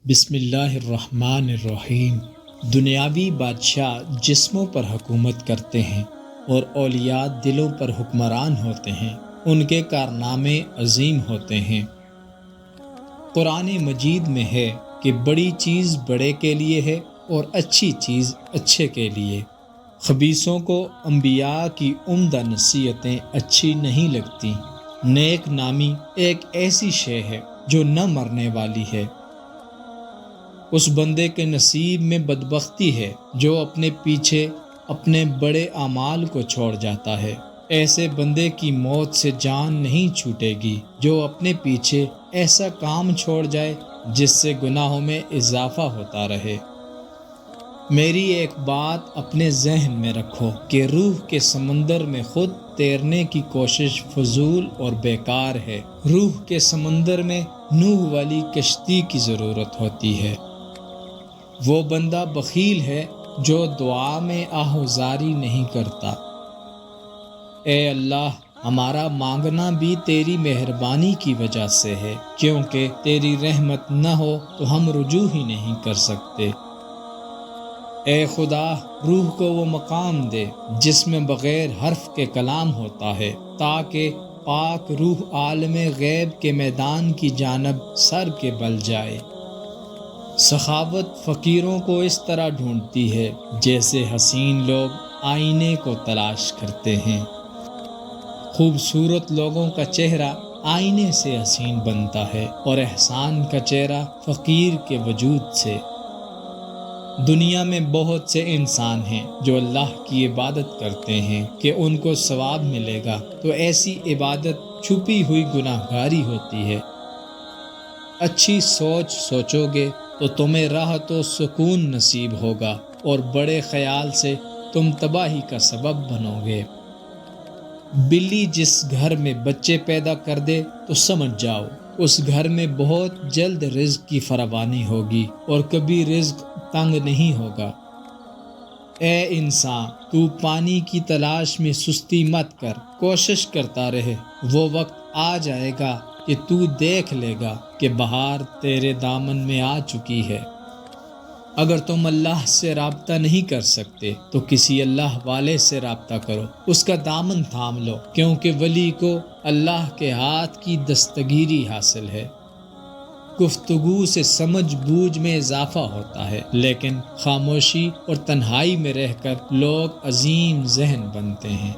بسم اللہ الرحمن الرحیم۔ دنیاوی بادشاہ جسموں پر حکومت کرتے ہیں اور اولیاء دلوں پر حکمران ہوتے ہیں۔ ان کے کارنامے عظیم ہوتے ہیں۔ قرآن مجید میں ہے کہ بڑی چیز بڑے کے لیے ہے اور اچھی چیز اچھے کے لیے۔ خبیثوں کو انبیاء کی عمدہ نصیحتیں اچھی نہیں لگتی۔ نیک نامی ایک ایسی شے ہے جو نہ مرنے والی ہے۔ اس بندے کے نصیب میں بدبختی ہے جو اپنے پیچھے اپنے بڑے اعمال کو چھوڑ جاتا ہے۔ ایسے بندے کی موت سے جان نہیں چھوٹے گی جو اپنے پیچھے ایسا کام چھوڑ جائے جس سے گناہوں میں اضافہ ہوتا رہے۔ میری ایک بات اپنے ذہن میں رکھو کہ روح کے سمندر میں خود تیرنے کی کوشش فضول اور بیکار ہے۔ روح کے سمندر میں نوح والی کشتی کی ضرورت ہوتی ہے۔ وہ بندہ بخیل ہے جو دعا میں آہوازاری نہیں کرتا۔ اے اللہ، ہمارا مانگنا بھی تیری مہربانی کی وجہ سے ہے، کیونکہ تیری رحمت نہ ہو تو ہم رجوع ہی نہیں کر سکتے۔ اے خدا، روح کو وہ مقام دے جس میں بغیر حرف کے کلام ہوتا ہے، تاکہ پاک روح عالم غیب کے میدان کی جانب سر کے بل جائے۔ سخاوت فقیروں کو اس طرح ڈھونڈتی ہے جیسے حسین لوگ آئینے کو تلاش کرتے ہیں۔ خوبصورت لوگوں کا چہرہ آئینے سے حسین بنتا ہے اور احسان کا چہرہ فقیر کے وجود سے۔ دنیا میں بہت سے انسان ہیں جو اللہ کی عبادت کرتے ہیں کہ ان کو ثواب ملے گا، تو ایسی عبادت چھپی ہوئی گناہگاری ہوتی ہے۔ اچھی سوچ سوچو گے تو تمہیں راحت و سکون نصیب ہوگا، اور بڑے خیال سے تم تباہی کا سبب بنو گے۔ بلی جس گھر میں بچے پیدا کر دے تو سمجھ جاؤ اس گھر میں بہت جلد رزق کی فراوانی ہوگی اور کبھی رزق تنگ نہیں ہوگا۔ اے انسان، تو پانی کی تلاش میں سستی مت کر، کوشش کرتا رہے۔ وہ وقت آ جائے گا کہ تو دیکھ لے گا کہ بہار تیرے دامن میں آ چکی ہے۔ اگر تم اللہ سے رابطہ نہیں کر سکتے تو کسی اللہ والے سے رابطہ کرو، اس کا دامن تھام لو، کیونکہ ولی کو اللہ کے ہاتھ کی دستگیری حاصل ہے۔ گفتگو سے سمجھ بوجھ میں اضافہ ہوتا ہے، لیکن خاموشی اور تنہائی میں رہ کر لوگ عظیم ذہن بنتے ہیں۔